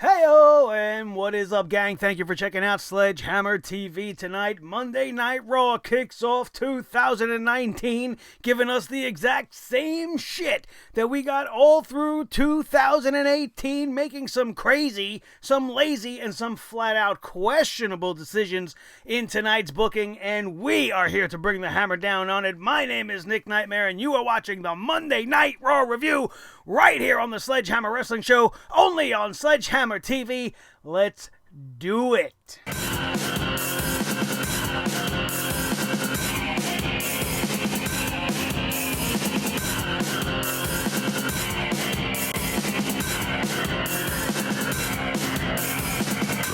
Heyo, and what is up, gang? Thank you for checking out Sledgehammer TV tonight. Monday Night Raw kicks off 2019, giving us the exact same shit that we got all through 2018, making some crazy, some lazy, and some flat-out questionable decisions in tonight's booking, and we are here to bring the hammer down on it. My name is Nick Nightmare, and you are watching the Monday Night Raw review right here on the Sledgehammer Wrestling Show, only on Sledgehammer TV. Let's do it. The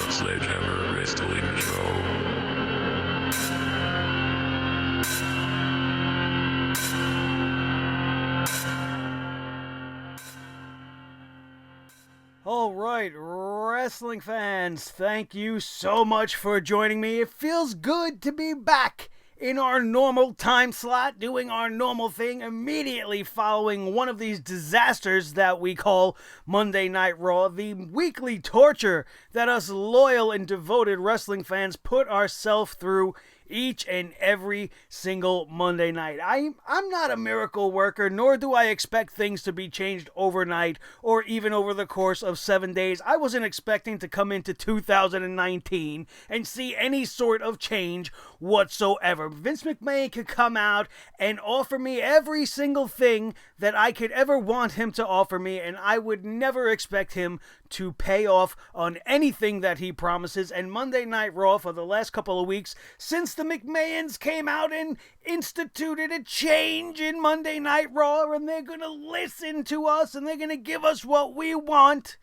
Sledgehammer Wrestling Show. All right, wrestling fans, thank you so much for joining me. It feels good to be back in our normal time slot, doing our normal thing, immediately following one of these disasters that we call Monday Night Raw, the weekly torture that us loyal and devoted wrestling fans put ourselves through each and every single Monday night. I'm not a miracle worker, nor do I expect things to be changed overnight or even over the course of 7 days. I wasn't expecting to come into 2019 and see any sort of change whatsoever. Vince McMahon could come out and offer me every single thing that I could ever want him to offer me, and I would never expect him to pay off on anything that he promises. And Monday Night Raw for the last couple of weeks, since the McMahons came out and instituted a change in Monday Night Raw, and they're going to listen to us and they're going to give us what we want.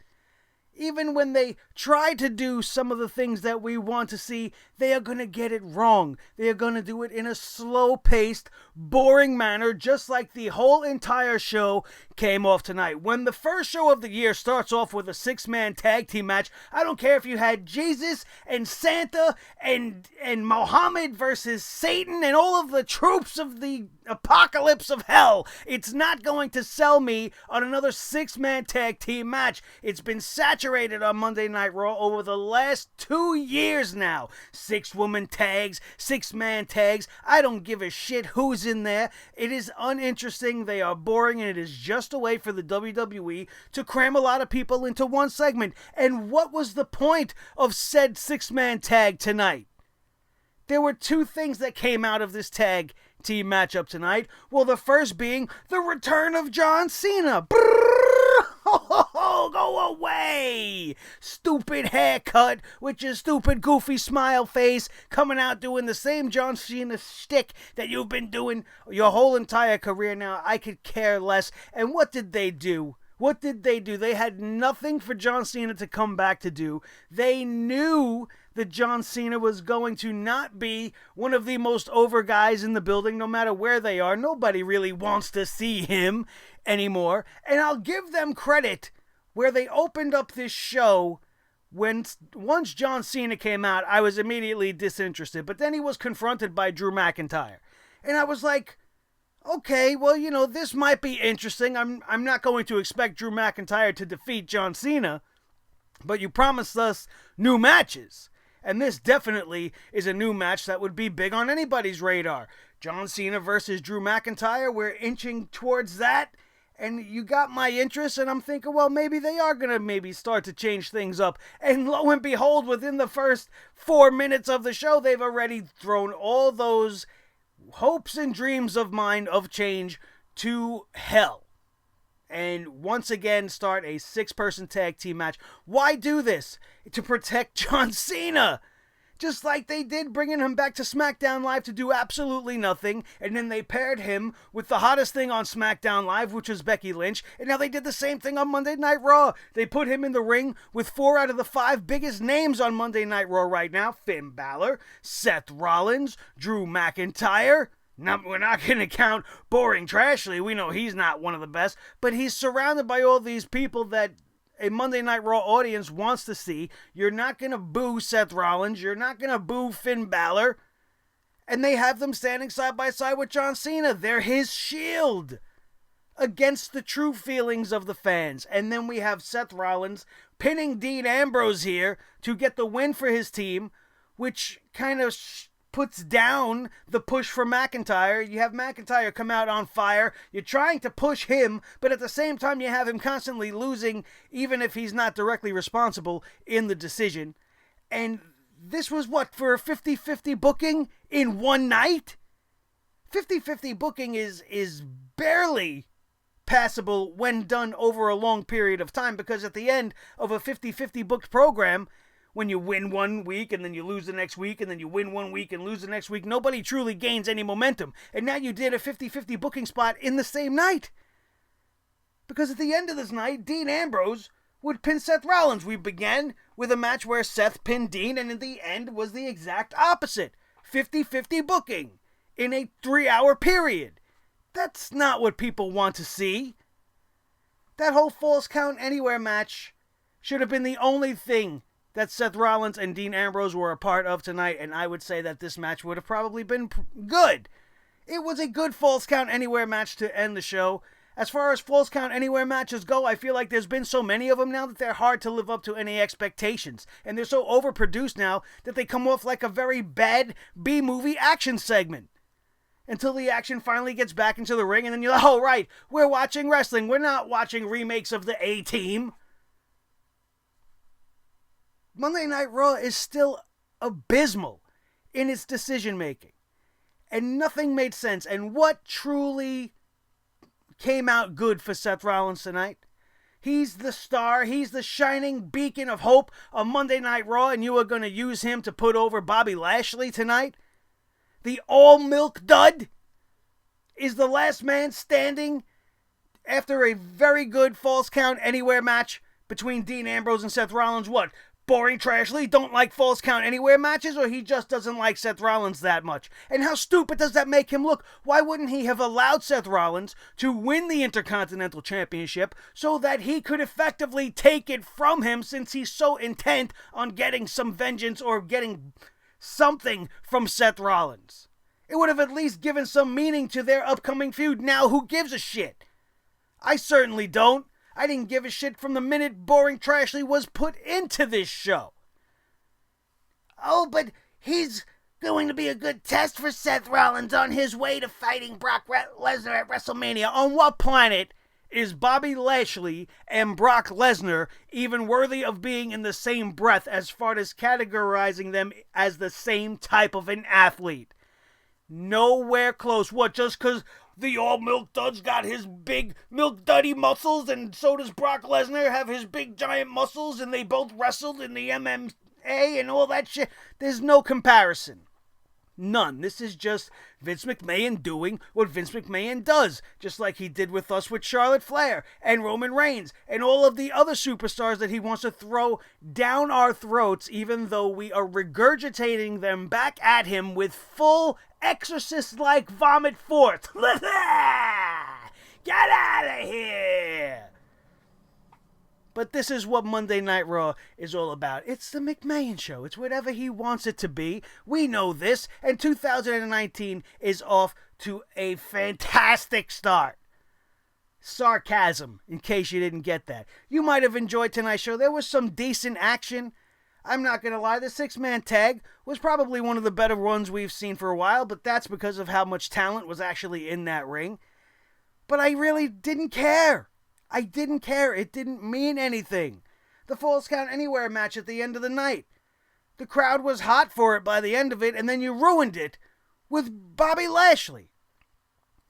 Even when they try to do some of the things that we want to see, they are going to get it wrong. They are going to do it in a slow-paced, boring manner, just like the whole entire show came off tonight. When the first show of the year starts off with a six-man tag team match, I don't care if you had Jesus and Santa and Muhammad versus Satan and all of the troops of the apocalypse of hell. It's not going to sell me on another six-man tag team match. It's been saturated on Monday Night Raw over the last 2 years now. Six-woman tags, six-man tags. I don't give a shit who's in there. It is uninteresting. They are boring, and it is just a way for the WWE to cram a lot of people into one segment. And what was the point of said six-man tag tonight? There were two things that came out of this tag team matchup tonight. Well, the first being the return of John Cena. Go away! Stupid haircut with your stupid goofy smile face, coming out doing the same John Cena shtick that you've been doing your whole entire career now. I could care less. And what did they do? What did they do? They had nothing for John Cena to come back to do. They knew that John Cena was going to not be one of the most over guys in the building, no matter where they are. Nobody really wants to see him anymore. And I'll give them credit where they opened up this show. Once John Cena came out, I was immediately disinterested. But then he was confronted by Drew McIntyre. And I was like, okay, well, this might be interesting. I'm not going to expect Drew McIntyre to defeat John Cena, but you promised us new matches. And this definitely is a new match that would be big on anybody's radar. John Cena versus Drew McIntyre, we're inching towards that. And you got my interest, and I'm thinking, well, maybe they are going to maybe start to change things up. And lo and behold, within the first 4 minutes of the show, they've already thrown all those hopes and dreams of mine of change to hell. And once again, start a six-person tag team match. Why do this? To protect John Cena. Just like they did bringing him back to SmackDown Live to do absolutely nothing. And then they paired him with the hottest thing on SmackDown Live, which was Becky Lynch. And now they did the same thing on Monday Night Raw. They put him in the ring with 4 out of the 5 biggest names on Monday Night Raw right now. Finn Balor, Seth Rollins, Drew McIntyre. Now, we're not going to count Boring Trashley. We know he's not one of the best. But he's surrounded by all these people that a Monday Night Raw audience wants to see. You're not going to boo Seth Rollins. You're not going to boo Finn Balor. And they have them standing side by side with John Cena. They're his shield. against the true feelings of the fans. And then we have Seth Rollins pinning Dean Ambrose here to get the win for his team, which kind of puts down the push for McIntyre. You have McIntyre come out on fire. You're trying to push him, but at the same time you have him constantly losing, even if he's not directly responsible in the decision. And this was what, for a 50-50 booking in one night? 50-50 booking is barely passable when done over a long period of time, because at the end of a 50-50 booked program, when you win one week and then you lose the next week and then you win one week and lose the next week, nobody truly gains any momentum. And now you did a 50-50 booking spot in the same night. Because at the end of this night, Dean Ambrose would pin Seth Rollins. We began with a match where Seth pinned Dean, and in the end was the exact opposite. 50-50 booking in a 3-hour period. That's not what people want to see. That whole Falls Count Anywhere match should have been the only thing that Seth Rollins and Dean Ambrose were a part of tonight, and I would say that this match would have probably been good. It was a good Falls Count Anywhere match to end the show. As far as Falls Count Anywhere matches go, I feel like there's been so many of them now that they're hard to live up to any expectations. And they're so overproduced now that they come off like a very bad B-movie action segment. Until the action finally gets back into the ring, and then you're like, oh right, we're watching wrestling. We're not watching remakes of the A-Team. Monday Night Raw is still abysmal in its decision-making. And nothing made sense. And what truly came out good for Seth Rollins tonight? He's the star. He's the shining beacon of hope on Monday Night Raw, and you are going to use him to put over Bobby Lashley tonight? The all-milk dud is the last man standing after a very good Falls Count Anywhere match between Dean Ambrose and Seth Rollins. What? Boring Trashley don't like Falls Count Anywhere matches, or he just doesn't like Seth Rollins that much? And how stupid does that make him look? Why wouldn't he have allowed Seth Rollins to win the Intercontinental Championship so that he could effectively take it from him, since he's so intent on getting some vengeance or getting something from Seth Rollins? It would have at least given some meaning to their upcoming feud. Now, who gives a shit? I certainly don't. I didn't give a shit from the minute Boring Trashley was put into this show. Oh, but he's going to be a good test for Seth Rollins on his way to fighting Brock Lesnar at WrestleMania. On what planet is Bobby Lashley and Brock Lesnar even worthy of being in the same breath as far as categorizing them as the same type of an athlete? Nowhere close. What, just because the all-milk dud's got his big milk duddy muscles, and so does Brock Lesnar have his big giant muscles, and they both wrestled in the MMA and all that shit? There's no comparison. None. This is just Vince McMahon doing what Vince McMahon does, just like he did with us with Charlotte Flair and Roman Reigns and all of the other superstars that he wants to throw down our throats, even though we are regurgitating them back at him with full exorcist-like vomit force. Get out of here! But this is what Monday Night Raw is all about. It's the McMahon show. It's whatever he wants it to be. We know this. And 2019 is off to a fantastic start. Sarcasm, in case you didn't get that. You might have enjoyed tonight's show. There was some decent action. I'm not going to lie, the 6-man tag was probably one of the better ones we've seen for a while, but that's because of how much talent was actually in that ring. But I really didn't care. I didn't care. It didn't mean anything. The Falls Count Anywhere match at the end of the night. The crowd was hot for it by the end of it, and then you ruined it with Bobby Lashley.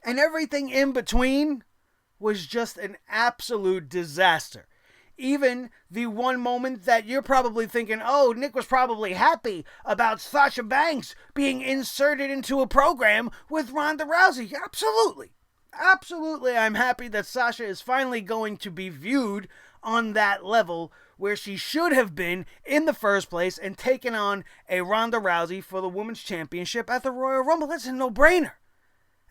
And everything in between was just an absolute disaster. Even the one moment that you're probably thinking, oh, Nick was probably happy about Sasha Banks being inserted into a program with Ronda Rousey. Absolutely. Absolutely, I'm happy that Sasha is finally going to be viewed on that level where she should have been in the first place and taken on a Ronda Rousey for the Women's Championship at the Royal Rumble. That's a no-brainer.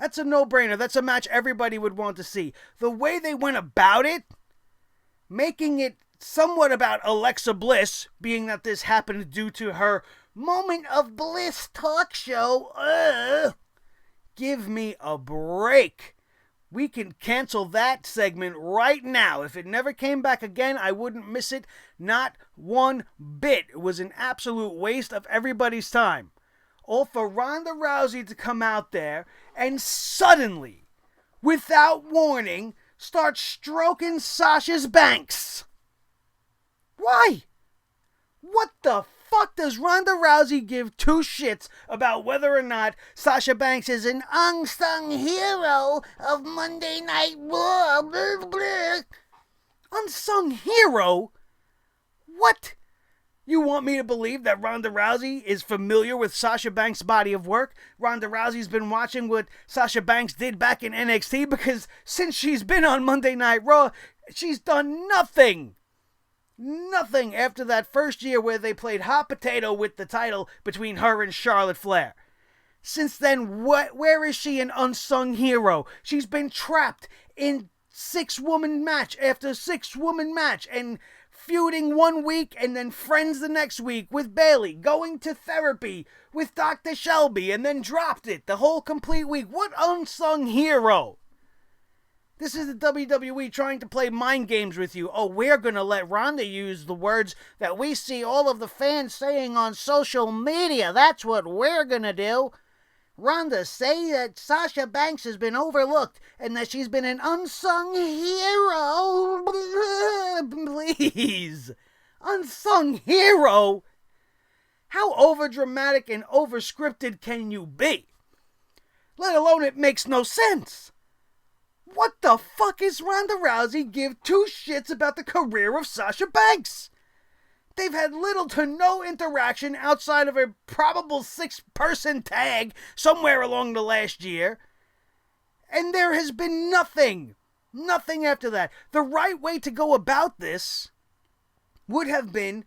That's a no-brainer. That's a match everybody would want to see. The way they went about it, making it somewhat about Alexa Bliss, being that this happened due to her Moment of Bliss talk show. Give me a break. We can cancel that segment right now. If it never came back again, I wouldn't miss it. Not one bit. It was an absolute waste of everybody's time. All for Ronda Rousey to come out there and suddenly, without warning, start stroking Sasha's Banks. Why? What the fuck does Ronda Rousey give two shits about whether or not Sasha Banks is an unsung hero of Monday Night Raw? Blah, blah, blah. Unsung hero? What? You want me to believe that Ronda Rousey is familiar with Sasha Banks' body of work? Ronda Rousey's been watching what Sasha Banks did back in NXT? Because since she's been on Monday Night Raw, she's done nothing. Nothing after that first year where they played hot potato with the title between her and Charlotte Flair. Since then, where is she an unsung hero? She's been trapped in 6-woman match after 6-woman match and feuding one week and then friends the next week with Bayley, going to therapy with Dr. Shelby and then dropped it the whole complete week. What unsung hero? This is the WWE trying to play mind games with you. Oh, we're going to let Ronda use the words that we see all of the fans saying on social media. That's what we're going to do. Ronda, say that Sasha Banks has been overlooked and that she's been an unsung hero. Please. Unsung hero? How overdramatic and overscripted can you be? Let alone it makes no sense. What the fuck is Ronda Rousey give two shits about the career of Sasha Banks? They've had little to no interaction outside of a probable 6-person tag somewhere along the last year. And there has been nothing. Nothing after that. The right way to go about this would have been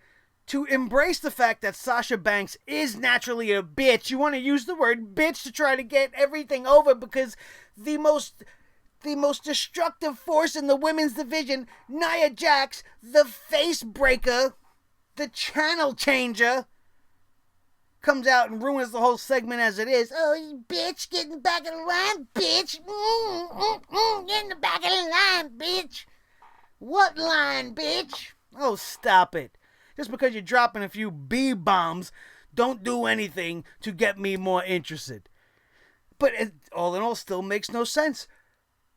to embrace the fact that Sasha Banks is naturally a bitch. You want to use the word bitch to try to get everything over because the most destructive force in the women's division, Nia Jax, the face breaker, the channel changer, comes out and ruins the whole segment as it is. Oh, you bitch, get in the back of the line, bitch. Get in the back of the line, bitch. What line, bitch? Oh, stop it. Just because you're dropping a few B-bombs, don't do anything to get me more interested. But it, all in all, still makes no sense.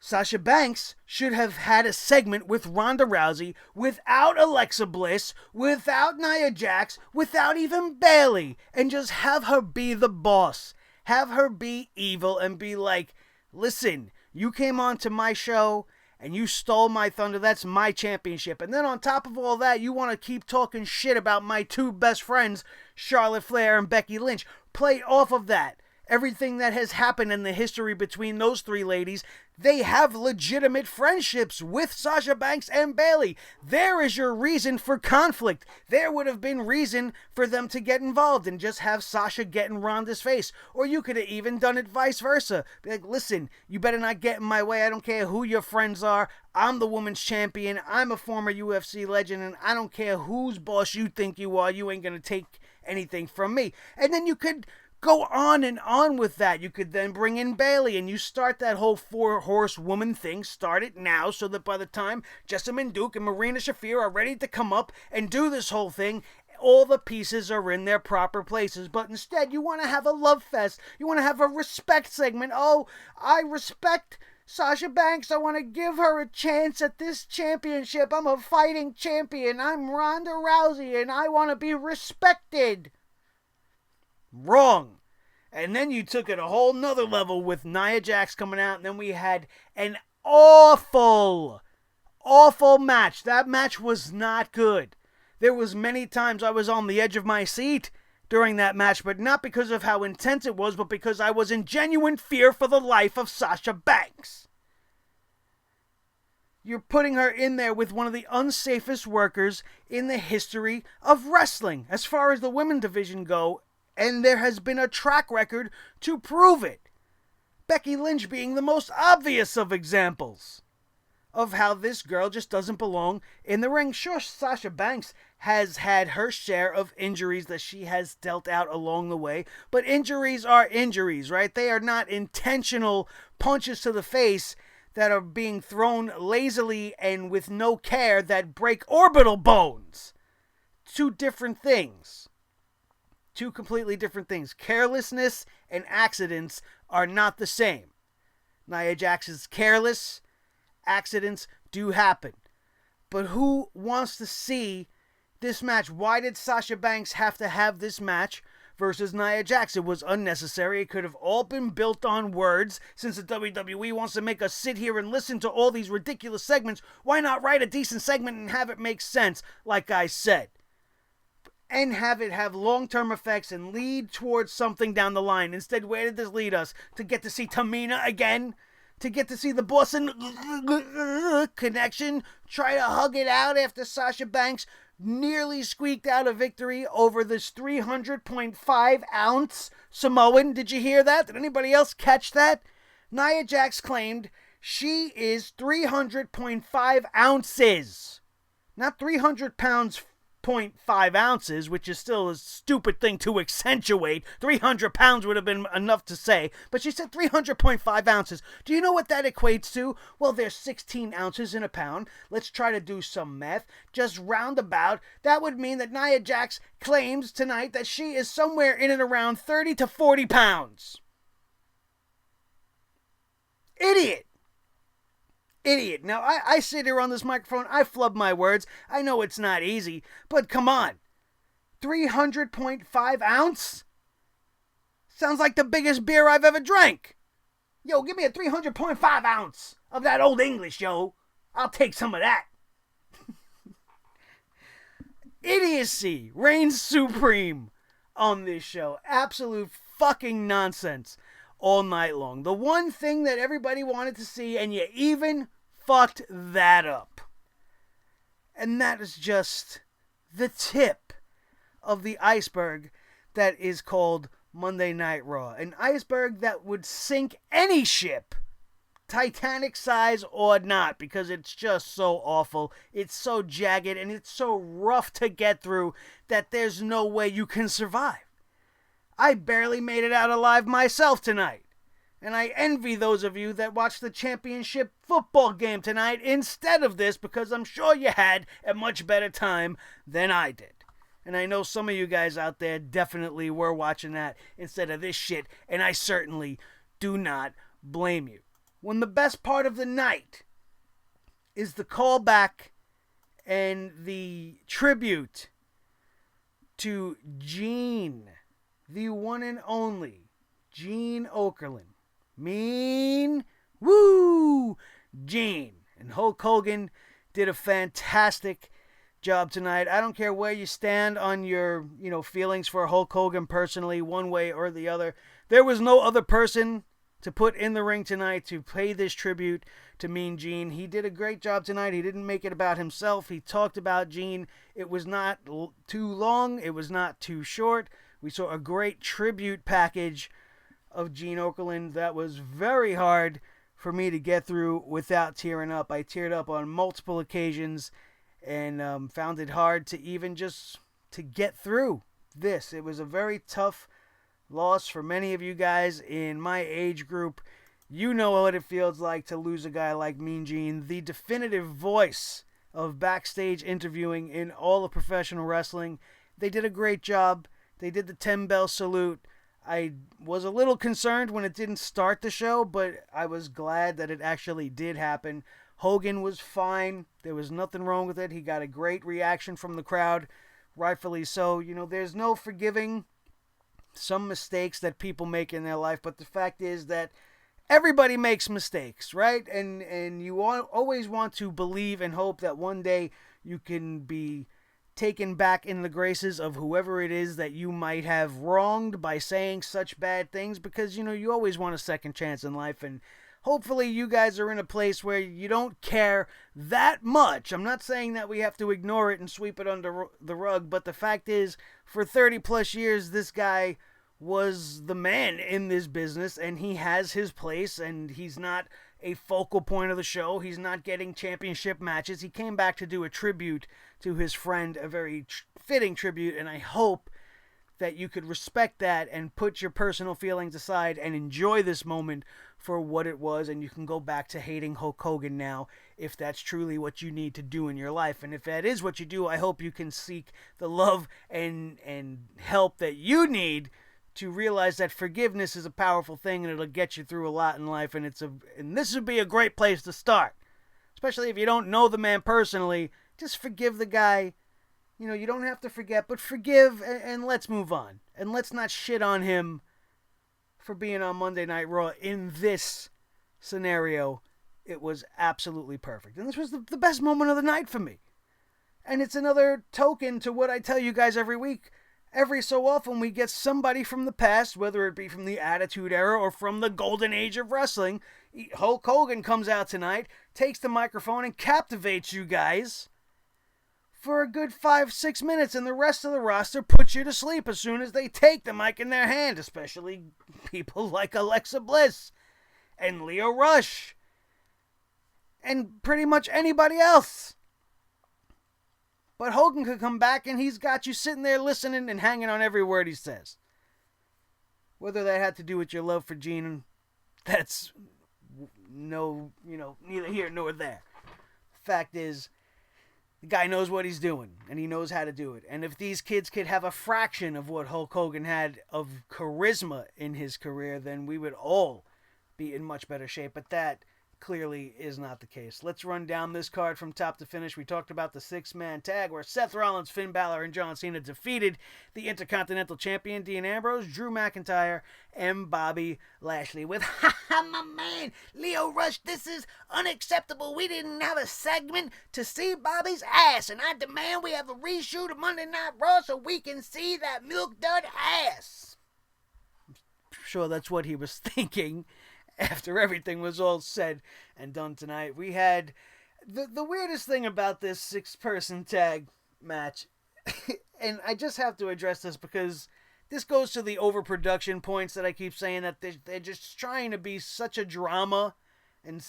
Sasha Banks should have had a segment with Ronda Rousey without Alexa Bliss, without Nia Jax, without even Bayley, and just have her be the boss. Have her be evil and be like, listen, you came on to my show and you stole my thunder. That's my championship. And then on top of all that, you want to keep talking shit about my two best friends, Charlotte Flair and Becky Lynch. Play off of that. Everything that has happened in the history between those three ladies, they have legitimate friendships with Sasha Banks and Bayley. There is your reason for conflict. There would have been reason for them to get involved and just have Sasha get in Ronda's face. Or you could have even done it vice versa. Be like, listen, you better not get in my way. I don't care who your friends are. I'm the women's champion. I'm a former UFC legend, and I don't care whose boss you think you are. You ain't going to take anything from me. And then you could go on and on with that. You could then bring in Bayley and you start that whole 4-horsewoman thing. Start it now so that by the time Jessamine Duke and Marina Shafir are ready to come up and do this whole thing, all the pieces are in their proper places. But instead, you want to have a love fest. You want to have a respect segment. Oh, I respect Sasha Banks. I want to give her a chance at this championship. I'm a fighting champion. I'm Ronda Rousey and I want to be respected. Wrong. And then you took it a whole nother level with Nia Jax coming out, and then we had an awful match. That match was not good. There was many times I was on the edge of my seat during that match, but not because of how intense it was, but because I was in genuine fear for the life of Sasha Banks. You're putting her in there with one of the unsafest workers in the history of wrestling, as far as the women's division go. And there has been a track record to prove it. Becky Lynch being the most obvious of examples of how this girl just doesn't belong in the ring. Sure, Sasha Banks has had her share of injuries that she has dealt out along the way, but injuries are injuries, right? They are not intentional punches to the face that are being thrown lazily and with no care that break orbital bones. Two different things. Two completely different things. Carelessness and accidents are not the same. Nia Jax is careless. Accidents do happen. But who wants to see this match? Why did Sasha Banks have to have this match versus Nia Jax? It was unnecessary. It could have all been built on words. Since the WWE wants to make us sit here and listen to all these ridiculous segments, why not write a decent segment and have it make sense, like I said? And have it have long-term effects and lead towards something down the line. Instead, where did this lead us? To get to see Tamina again? To get to see the Boston Connection try to hug it out after Sasha Banks nearly squeaked out a victory over this 300.5-ounce Samoan. Did you hear that? Did anybody else catch that? Nia Jax claimed she is 300.5 ounces. Not 300 pounds 0.5 ounces, which is still a stupid thing to accentuate. 300 pounds would have been enough to say, but she said 300.5 ounces. Do you know what that equates to? Well, there's 16 ounces in a pound. Let's try to do some math. Just roundabout, that would mean that Nia Jax claims tonight that she is somewhere in and around 30 to 40 pounds. Idiot. Now, I sit here on this microphone, I flub my words. I know it's not easy, but come on. 300.5 ounce? Sounds like the biggest beer I've ever drank. Yo, give me a 300.5 ounce of that old English, yo. I'll take some of that. Idiocy reigns supreme on this show. Absolute fucking nonsense all night long. The one thing that everybody wanted to see, and you even fucked that up. And that is just the tip of the iceberg that is called Monday Night Raw. An iceberg that would sink any ship, Titanic size or not, because it's just so awful. It's so jagged and it's so rough to get through that there's no way you can survive. I barely made it out alive myself tonight. And I envy those of you that watched the championship football game tonight instead of this, because I'm sure you had a much better time than I did. And I know some of you guys out there definitely were watching that instead of this shit, and I certainly do not blame you. When the best part of the night is the callback and the tribute to Gene, the one and only Gene Okerlund. Mean Gene. And Hulk Hogan did a fantastic job tonight. I don't care where you stand on your, feelings for Hulk Hogan personally, one way or the other. There was no other person to put in the ring tonight to pay this tribute to Mean Gene. He did a great job tonight. He didn't make it about himself. He talked about Gene. It was not too long. It was not too short. We saw a great tribute package of Gene Okerlund that was very hard for me to get through without tearing up. I teared up on multiple occasions and found it hard to even just to get through this. It was a very tough loss for many of you guys in my age group. You know what it feels like to lose a guy like Mean Gene, the definitive voice of backstage interviewing in all of professional wrestling. They did a great job. They did the 10-bell salute. I was a little concerned when it didn't start the show, but I was glad that it actually did happen. Hogan was fine. There was nothing wrong with it. He got a great reaction from the crowd, rightfully so. There's no forgiving some mistakes that people make in their life, but the fact is that everybody makes mistakes, right? And you always want to believe and hope that one day you can be taken back in the graces of whoever it is that you might have wronged by saying such bad things, because you always want a second chance in life, and hopefully you guys are in a place where you don't care that much. I'm not saying that we have to ignore it and sweep it under the rug, but the fact is, for 30 plus years, this guy was the man in this business, and he has his place, and he's not a focal point of the show. He's not getting championship matches. He came back to do a tribute to his friend, a very fitting tribute, and I hope that you could respect that and put your personal feelings aside and enjoy this moment for what it was, and you can go back to hating Hulk Hogan now if that's truly what you need to do in your life. And if that is what you do, I hope you can seek the love and help that you need to realize that forgiveness is a powerful thing, and it'll get you through a lot in life. And this would be a great place to start, especially if you don't know the man personally. Just forgive the guy. You don't have to forget, but forgive, and let's move on. And let's not shit on him for being on Monday Night Raw in this scenario. It was absolutely perfect. And this was the best moment of the night for me. And it's another token to what I tell you guys every week. Every so often we get somebody from the past, whether it be from the Attitude Era or from the Golden Age of Wrestling. Hulk Hogan comes out tonight, takes the microphone, and captivates you guys for a good 5-6 minutes, and the rest of the roster puts you to sleep as soon as they take the mic in their hand, especially people like Alexa Bliss and Leo Rush and pretty much anybody else. But Hogan could come back and he's got you sitting there listening and hanging on every word he says. Whether that had to do with your love for Gene, that's neither here nor there. Fact is, the guy knows what he's doing, and he knows how to do it. And if these kids could have a fraction of what Hulk Hogan had of charisma in his career, then we would all be in much better shape. But that clearly is not the case. Let's run down this card from top to finish. We talked about the 6-man tag where Seth Rollins, Finn Balor, and John Cena defeated the Intercontinental Champion Dean Ambrose, Drew McIntyre, and Bobby Lashley with, my man, Leo Rush, this is unacceptable. We didn't have a segment to see Bobby's ass, and I demand we have a reshoot of Monday Night Raw so we can see that milk dud ass. I'm sure that's what he was thinking. After everything was all said and done tonight, we had the weirdest thing about this 6-person tag match, and I just have to address this because this goes to the overproduction points that I keep saying, that they're just trying to be such a drama and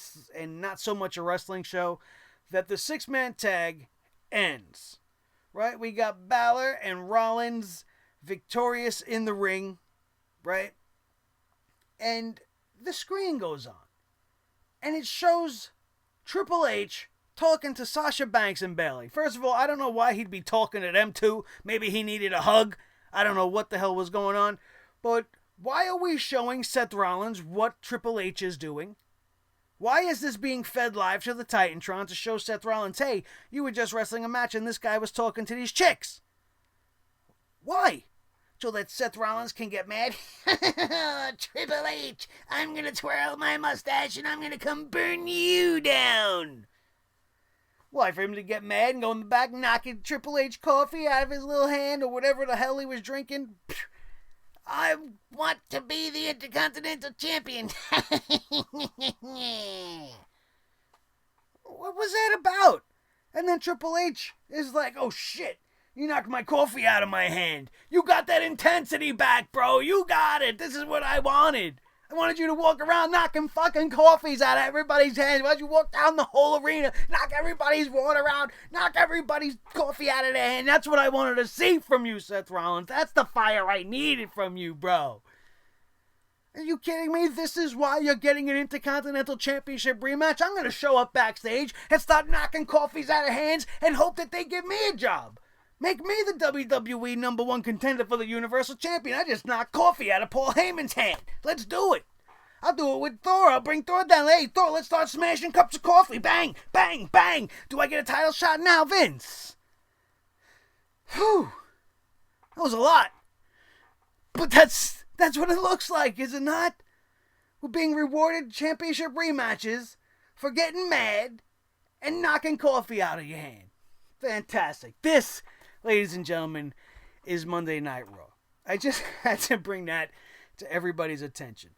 not so much a wrestling show, that the 6-man tag ends. Right? We got Balor and Rollins victorious in the ring, right? And the screen goes on, and it shows Triple H talking to Sasha Banks and Bayley. First of all, I don't know why he'd be talking to them two. Maybe he needed a hug. I don't know what the hell was going on. But why are we showing Seth Rollins what Triple H is doing? Why is this being fed live to the Titantron to show Seth Rollins, hey, you were just wrestling a match and this guy was talking to these chicks? Why? So that Seth Rollins can get mad? Triple H, I'm going to twirl my mustache and I'm going to come burn you down. Why, for him to get mad and go in the back knocking Triple H coffee out of his little hand or whatever the hell he was drinking? I want to be the Intercontinental Champion. What was that about? And then Triple H is like, oh shit. You knocked my coffee out of my hand. You got that intensity back, bro. You got it. This is what I wanted. I wanted you to walk around knocking fucking coffees out of everybody's hands. Why don't you walk down the whole arena, knock everybody's water out, knock everybody's coffee out of their hand. That's what I wanted to see from you, Seth Rollins. That's the fire I needed from you, bro. Are you kidding me? This is why you're getting an Intercontinental Championship rematch? I'm going to show up backstage and start knocking coffees out of hands and hope that they give me a job. Make me the WWE #1 contender for the Universal Champion. I just knocked coffee out of Paul Heyman's hand. Let's do it. I'll do it with Thor. I'll bring Thor down. Hey, Thor, let's start smashing cups of coffee. Bang, bang, bang. Do I get a title shot now, Vince? Whew. That was a lot. But that's what it looks like, is it not? We're being rewarded championship rematches for getting mad and knocking coffee out of your hand. Fantastic. This, ladies and gentlemen, is Monday Night Raw. I just had to bring that to everybody's attention.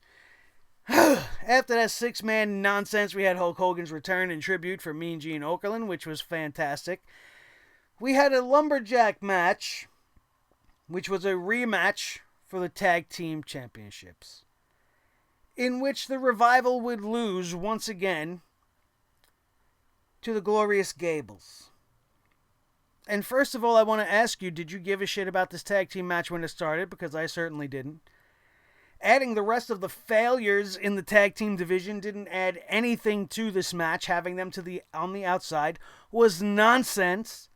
After that 6-man nonsense, we had Hulk Hogan's return in tribute for Mean Gene Okerlund, which was fantastic. We had a lumberjack match, which was a rematch for the tag team championships, in which the Revival would lose once again to the Glorious Gables. And first of all, I want to ask you, did you give a shit about this tag team match when it started? Because I certainly didn't. Adding the rest of the failures in the tag team division didn't add anything to this match. Having them on the outside was nonsense.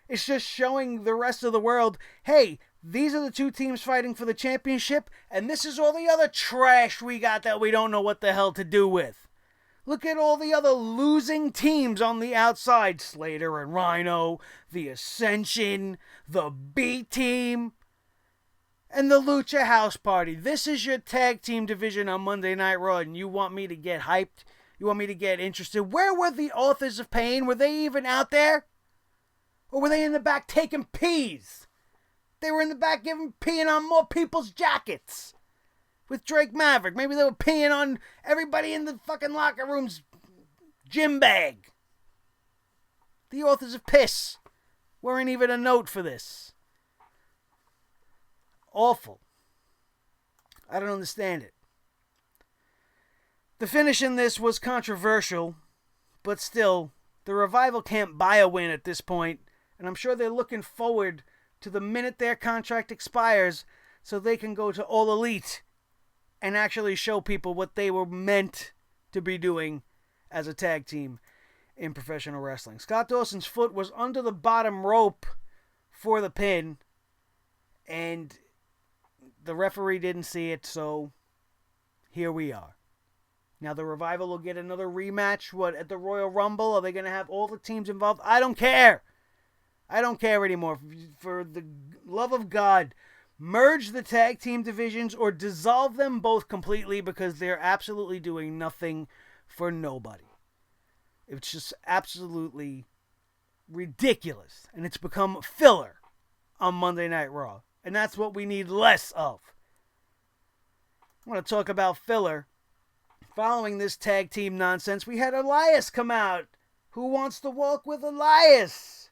It's just showing the rest of the world, hey, these are the two teams fighting for the championship, and this is all the other trash we got that we don't know what the hell to do with. Look at all the other losing teams on the outside. Slater and Rhino, the Ascension, the B Team, and the Lucha House Party. This is your tag team division on Monday Night Raw, and you want me to get hyped? You want me to get interested? Where were the Authors of Pain? Were they even out there? Or were they in the back taking peas? They were in the back peeing on more people's jackets. With Drake Maverick. Maybe they were peeing on everybody in the fucking locker room's gym bag. The Authors of Piss weren't even a note for this. Awful. I don't understand it. The finish in this was controversial, but still, the Revival can't buy a win at this point, and I'm sure they're looking forward to the minute their contract expires so they can go to All Elite and actually show people what they were meant to be doing as a tag team in professional wrestling. Scott Dawson's foot was under the bottom rope for the pin, and the referee didn't see it, so here we are. Now the Revival will get another rematch, at the Royal Rumble? Are they going to have all the teams involved? I don't care. I don't care anymore. For the love of God, merge the tag team divisions or dissolve them both completely, because they're absolutely doing nothing for nobody. It's just absolutely ridiculous. And it's become filler on Monday Night Raw. And that's what we need less of. I want to talk about filler. Following this tag team nonsense, we had Elias come out. Who wants to walk with Elias?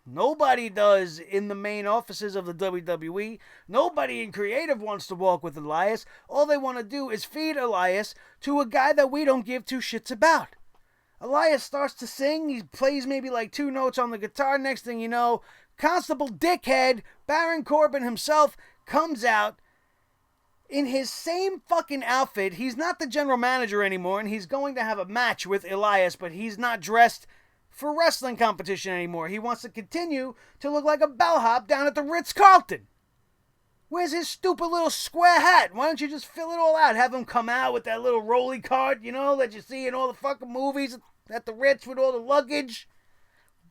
Nobody does in the main offices of the WWE. Nobody in creative wants to walk with Elias. All they want to do is feed Elias to a guy that we don't give two shits about. Elias starts to sing. He plays maybe like 2 notes on the guitar. Next thing you know, Constable Dickhead, Baron Corbin himself, comes out in his same fucking outfit. He's not the general manager anymore, and he's going to have a match with Elias, but he's not dressed for wrestling competition anymore. He wants to continue to look like a bellhop down at the Ritz-Carlton. Where's his stupid little square hat? Why don't you just fill it all out? Have him come out with that little rolly cart, that you see in all the fucking movies at the Ritz with all the luggage.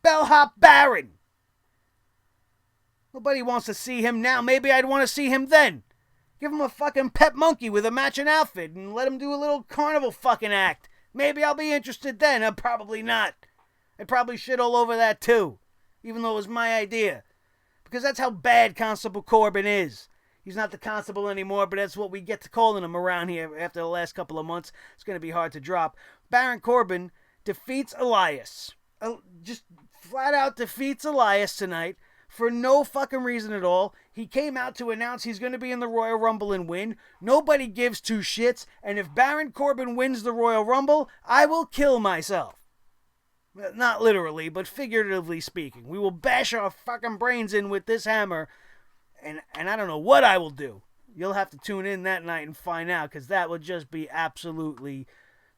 Bellhop Baron. Nobody wants to see him now. Maybe I'd want to see him then. Give him a fucking pet monkey with a matching outfit and let him do a little carnival fucking act. Maybe I'll be interested then. Probably not. I'd probably shit all over that too, even though it was my idea. Because that's how bad Constable Corbin is. He's not the constable anymore, but that's what we get to calling him around here after the last couple of months. It's going to be hard to drop. Baron Corbin defeats Elias. Just flat out defeats Elias tonight for no fucking reason at all. He came out to announce he's going to be in the Royal Rumble and win. Nobody gives two shits. And if Baron Corbin wins the Royal Rumble, I will kill myself. Not literally, but figuratively speaking. We will bash our fucking brains in with this hammer. And I don't know what I will do. You'll have to tune in that night and find out, because that would just be absolutely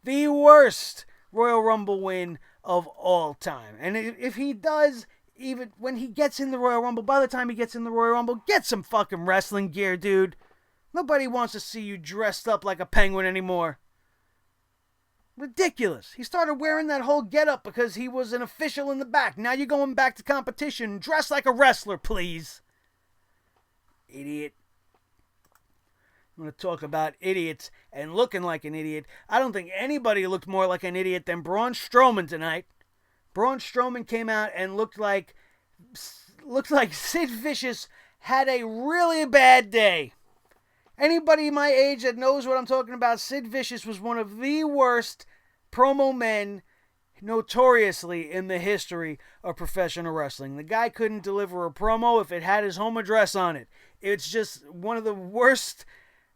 the worst Royal Rumble win of all time. And if he does, even when he gets in the Royal Rumble, by the time he gets in the Royal Rumble, get some fucking wrestling gear, dude. Nobody wants to see you dressed up like a penguin anymore. Ridiculous. He started wearing that whole getup because he was an official in the back. Now you're going back to competition. Dress like a wrestler, please. Idiot. I'm going to talk about idiots and looking like an idiot. I don't think anybody looked more like an idiot than Braun Strowman tonight. Braun Strowman came out and looked like Sid Vicious had a really bad day. Anybody my age that knows what I'm talking about, Sid Vicious was one of the worst promo men notoriously in the history of professional wrestling. The guy couldn't deliver a promo if it had his home address on it. It's just one of the worst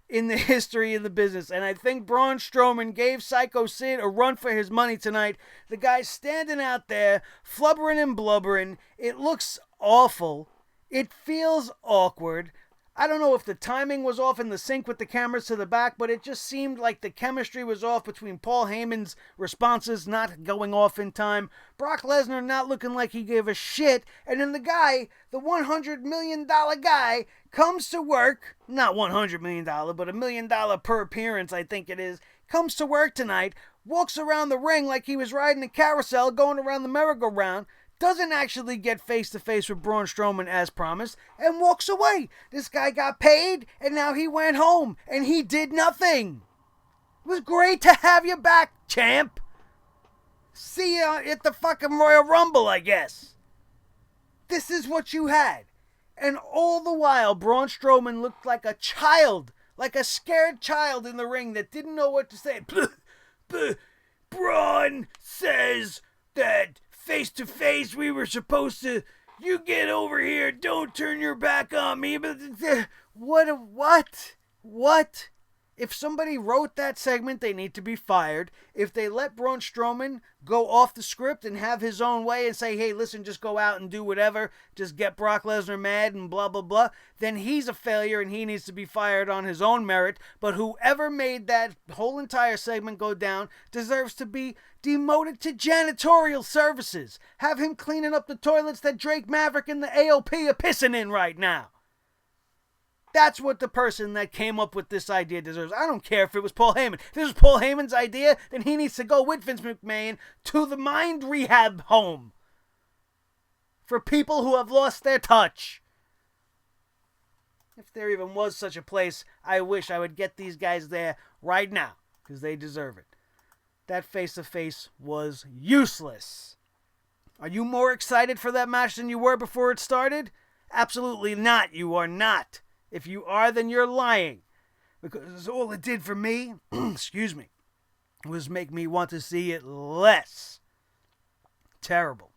in the history of the business. And I think Braun Strowman gave Psycho Sid a run for his money tonight. The guy's standing out there, flubbering and blubbering. It looks awful. It feels awkward. I don't know if the timing was off in the sync with the cameras to the back, but it just seemed like the chemistry was off between Paul Heyman's responses not going off in time, Brock Lesnar not looking like he gave a shit, and then the guy, the $100 million guy, comes to work, not $100 million, but $1 million per appearance, I think it is, comes to work tonight, walks around the ring like he was riding a carousel going around the merry-go-round, doesn't actually get face-to-face with Braun Strowman as promised, and walks away. This guy got paid, and now he went home, and he did nothing. It was great to have you back, champ. See you at the fucking Royal Rumble, I guess. This is what you had. And all the while, Braun Strowman looked like a child, like a scared child in the ring that didn't know what to say. Braun says that face to face we were supposed to, you get over here, don't turn your back on me. But what? If somebody wrote that segment, they need to be fired. If they let Braun Strowman go off the script and have his own way and say, hey, listen, just go out and do whatever, just get Brock Lesnar mad and blah, blah, blah, then he's a failure and he needs to be fired on his own merit. But whoever made that whole entire segment go down deserves to be demoted to janitorial services. Have him cleaning up the toilets that Drake Maverick and the AOP are pissing in right now. That's what the person that came up with this idea deserves. I don't care if it was Paul Heyman. If this was Paul Heyman's idea, then he needs to go with Vince McMahon to the mind rehab home for people who have lost their touch. If there even was such a place, I wish I would get these guys there right now, because they deserve it. That face-to-face was useless. Are you more excited for that match than you were before it started? Absolutely not. You are not. If you are, then you're lying. Because all it did for me, excuse me, was make me want to see it less. Terrible.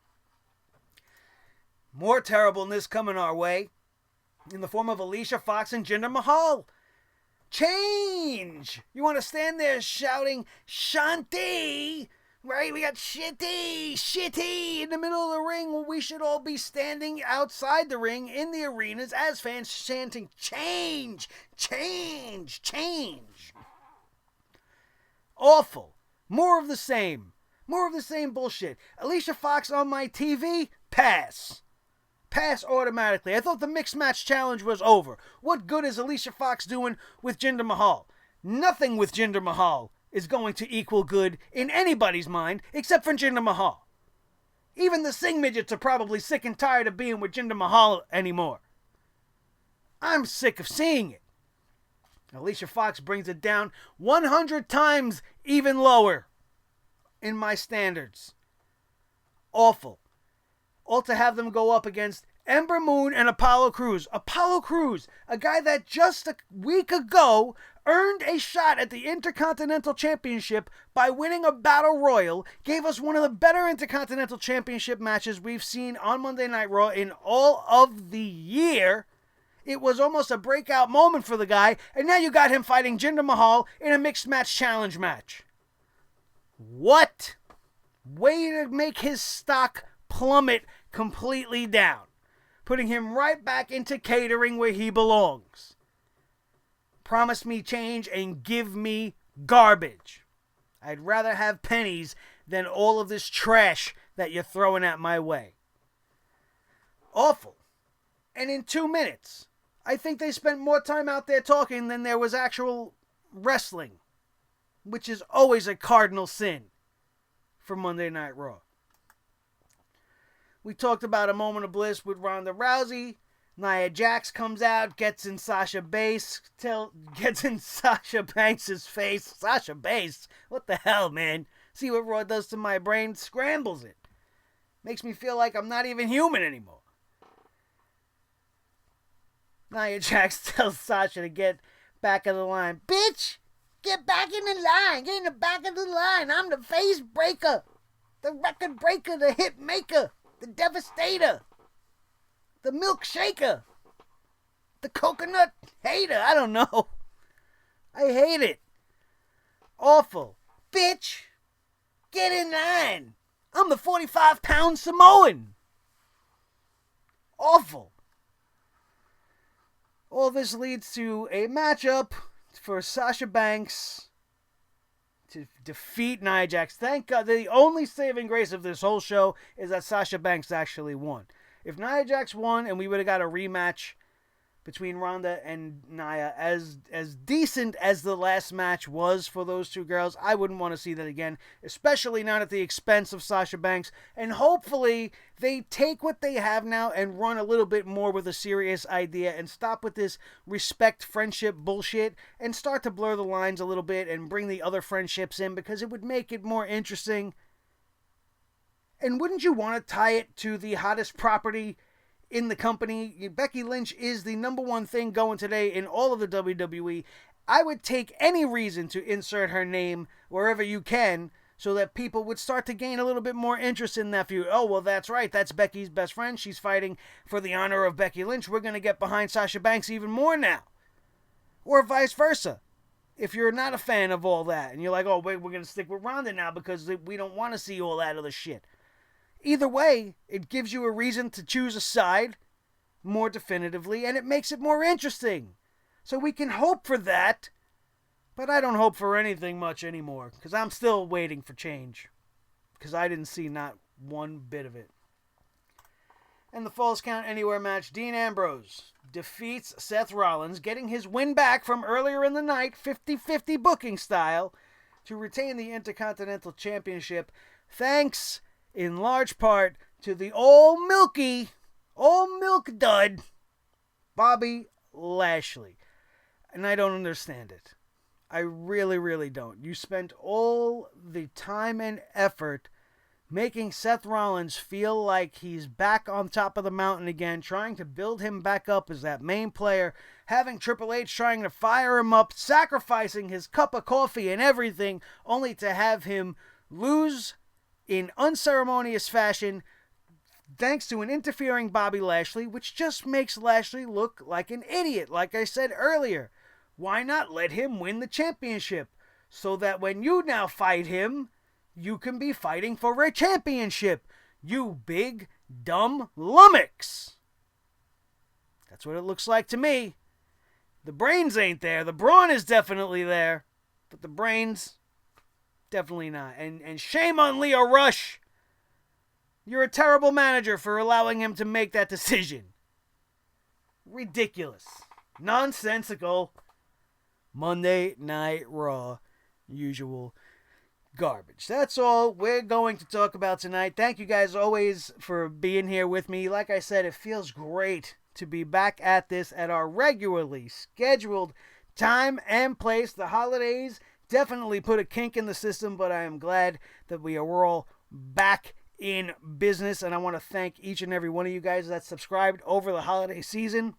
More terribleness coming our way in the form of Alicia Fox and Jinder Mahal. Change! You want to stand there shouting, Shanti! Right? We got shitty in the middle of the ring. We should all be standing outside the ring in the arenas as fans chanting, change, change, change. Awful. More of the same. More of the same bullshit. Alicia Fox on my TV? Pass. Pass automatically. I thought the mixed match challenge was over. What good is Alicia Fox doing with Jinder Mahal? Nothing with Jinder Mahal is going to equal good in anybody's mind except for Jinder Mahal. Even the Sing Midgets are probably sick and tired of being with Jinder Mahal anymore. I'm sick of seeing it. Alicia Fox brings it down 100 times even lower in my standards. Awful. All to have them go up against Ember Moon and Apollo Crews. Apollo Crews, a guy that just a week ago earned a shot at the Intercontinental Championship by winning a Battle Royal, gave us one of the better Intercontinental Championship matches we've seen on Monday Night Raw in all of the year. It was almost a breakout moment for the guy, and now you got him fighting Jinder Mahal in a mixed match challenge match. What? Way to make his stock plummet completely down, putting him right back into catering where he belongs. Promise me change and give me garbage. I'd rather have pennies than all of this trash that you're throwing at my way. Awful. And in 2 minutes, I think they spent more time out there talking than there was actual wrestling, which is always a cardinal sin for Monday Night Raw. We talked about a moment of bliss with Ronda Rousey. Nia Jax comes out, gets in Sasha Banks' face. Sasha Banks? What the hell, man? See what Raw does to my brain? Scrambles it. Makes me feel like I'm not even human anymore. Nia Jax tells Sasha to get back of the line. Bitch! Get back in the line! Get in the back of the line! I'm the face breaker! The record breaker! The hit maker! The devastator! The milkshaker! The coconut hater! I don't know. I hate it. Awful. Bitch! Get in line! I'm the 45-pound Samoan! Awful. All this leads to a matchup for Sasha Banks to defeat Nia Jax. Thank God. The only saving grace of this whole show is that Sasha Banks actually won. If Nia Jax won and we would have got a rematch between Ronda and Nia, as decent as the last match was for those two girls, I wouldn't want to see that again, especially not at the expense of Sasha Banks. And hopefully they take what they have now and run a little bit more with a serious idea and stop with this respect friendship bullshit and start to blur the lines a little bit and bring the other friendships in, because it would make it more interesting. And wouldn't you want to tie it to the hottest property in the company? Becky Lynch is the number one thing going today in all of the WWE. I would take any reason to insert her name wherever you can so that people would start to gain a little bit more interest in that feud. Oh, well, that's right. That's Becky's best friend. She's fighting for the honor of Becky Lynch. We're going to get behind Sasha Banks even more now. Or vice versa. If you're not a fan of all that and you're like, oh, wait, we're going to stick with Ronda now because we don't want to see all that other shit. Either way, it gives you a reason to choose a side more definitively, and it makes it more interesting. So we can hope for that, but I don't hope for anything much anymore, because I'm still waiting for change, because I didn't see not one bit of it. And the Falls Count Anywhere match, Dean Ambrose defeats Seth Rollins, getting his win back from earlier in the night, 50-50 booking style, to retain the Intercontinental Championship, thanks in large part to the old milk dud, Bobby Lashley. And I don't understand it. I really, really don't. You spent all the time and effort making Seth Rollins feel like he's back on top of the mountain again, trying to build him back up as that main player, having Triple H trying to fire him up, sacrificing his cup of coffee and everything, only to have him lose in unceremonious fashion thanks to an interfering Bobby Lashley, which just makes Lashley look like an idiot, like I said earlier. Why not let him win the championship so that when you now fight him, you can be fighting for a championship, you big, dumb lummox? That's what it looks like to me. The brains ain't there. The brawn is definitely there, but the brains, definitely not. And shame on Leo Rush. You're a terrible manager for allowing him to make that decision. Ridiculous. Nonsensical. Monday Night Raw. Usual garbage. That's all we're going to talk about tonight. Thank you guys always for being here with me. Like I said, it feels great to be back at this at our regularly scheduled time and place. The holidays definitely put a kink in the system, but I am glad that we are all back in business, and I want to thank each and every one of you guys that subscribed over the holiday season,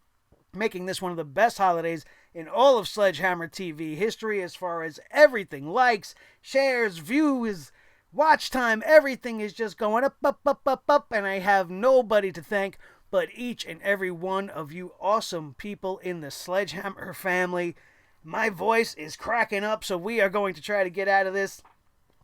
making this one of the best holidays in all of Sledgehammer TV history as far as everything. Likes, shares, views, watch time, everything is just going up, up, up, up, up, and I have nobody to thank but each and every one of you awesome people in the Sledgehammer family. My voice is cracking up, so we are going to try to get out of this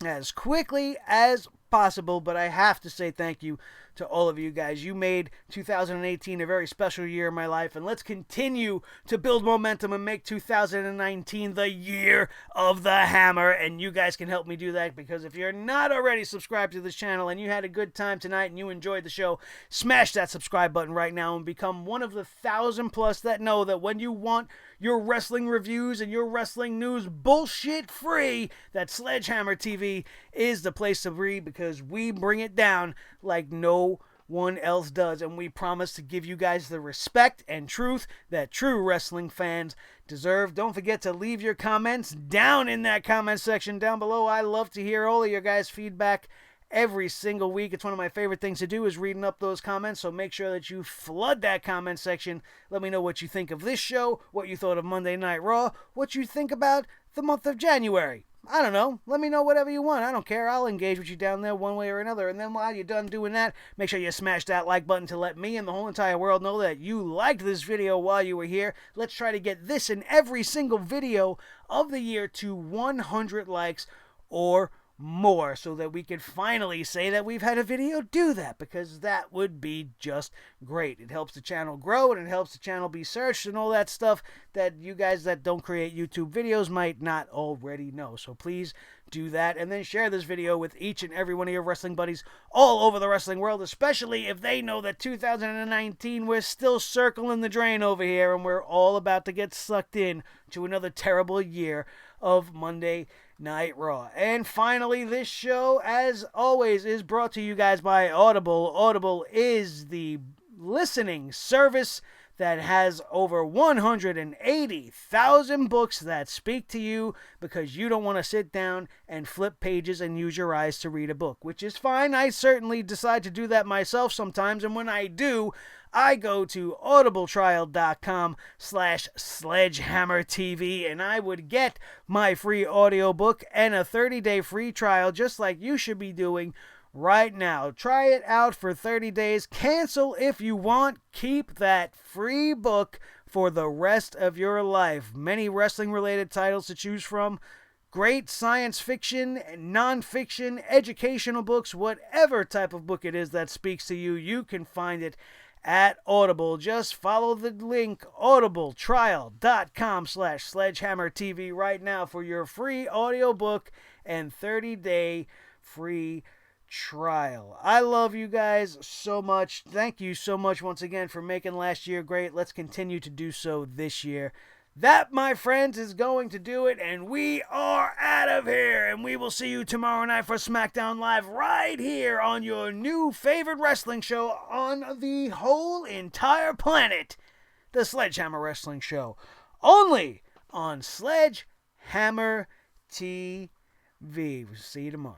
as quickly as possible, but I have to say thank you to all of you guys. You made 2018 a very special year in my life, and let's continue to build momentum and make 2019 the year of the hammer, and you guys can help me do that, because if you're not already subscribed to this channel and you had a good time tonight and you enjoyed the show, smash that subscribe button right now and become one of the 1,000 plus that know that when you want your wrestling reviews and your wrestling news bullshit free, that Sledgehammer TV is the place to be, because we bring it down like no one else does, and we promise to give you guys the respect and truth that true wrestling fans deserve. Don't forget to leave your comments down in that comment section down below. I love to hear all of your guys' feedback every single week. It's one of my favorite things to do, is reading up those comments, so make sure that you flood that comment section. Let me know what you think of this show, what you thought of Monday Night Raw, what you think about the month of January. I don't know. Let me know whatever you want. I don't care. I'll engage with you down there one way or another. And then while you're done doing that, make sure you smash that like button to let me and the whole entire world know that you liked this video while you were here. Let's try to get this and every single video of the year to 100 likes or more so that we could finally say that we've had a video do that, because that would be just great. It helps the channel grow and it helps the channel be searched and all that stuff that you guys that don't create YouTube videos might not already know. So please do that, and then share this video with each and every one of your wrestling buddies all over the wrestling world, especially if they know that 2019 we're still circling the drain over here and we're all about to get sucked in to another terrible year of Monday Night Raw. And finally, this show, as always, is brought to you guys by Audible. Audible is the listening service that has over 180,000 books that speak to you because you don't want to sit down and flip pages and use your eyes to read a book, which is fine. I certainly decide to do that myself sometimes, and when I do, I go to audibletrial.com/Sledgehammer TV, and I would get my free audiobook and a 30-day free trial, just like you should be doing right now. Try it out for 30 days. Cancel if you want. Keep that free book for the rest of your life. Many wrestling-related titles to choose from. Great science fiction, non-fiction, educational books, whatever type of book it is that speaks to you, you can find it at Audible. Just follow the link audibletrial.com/Sledgehammer TV right now for your free audiobook and 30-day free trial. I love you guys so much. Thank you so much once again for making last year great. Let's continue to do so this year. That, my friends, is going to do it, and we are out of here. And we will see you tomorrow night for SmackDown Live right here on your new favorite wrestling show on the whole entire planet, the Sledgehammer Wrestling Show, only on Sledgehammer TV. We'll see you tomorrow.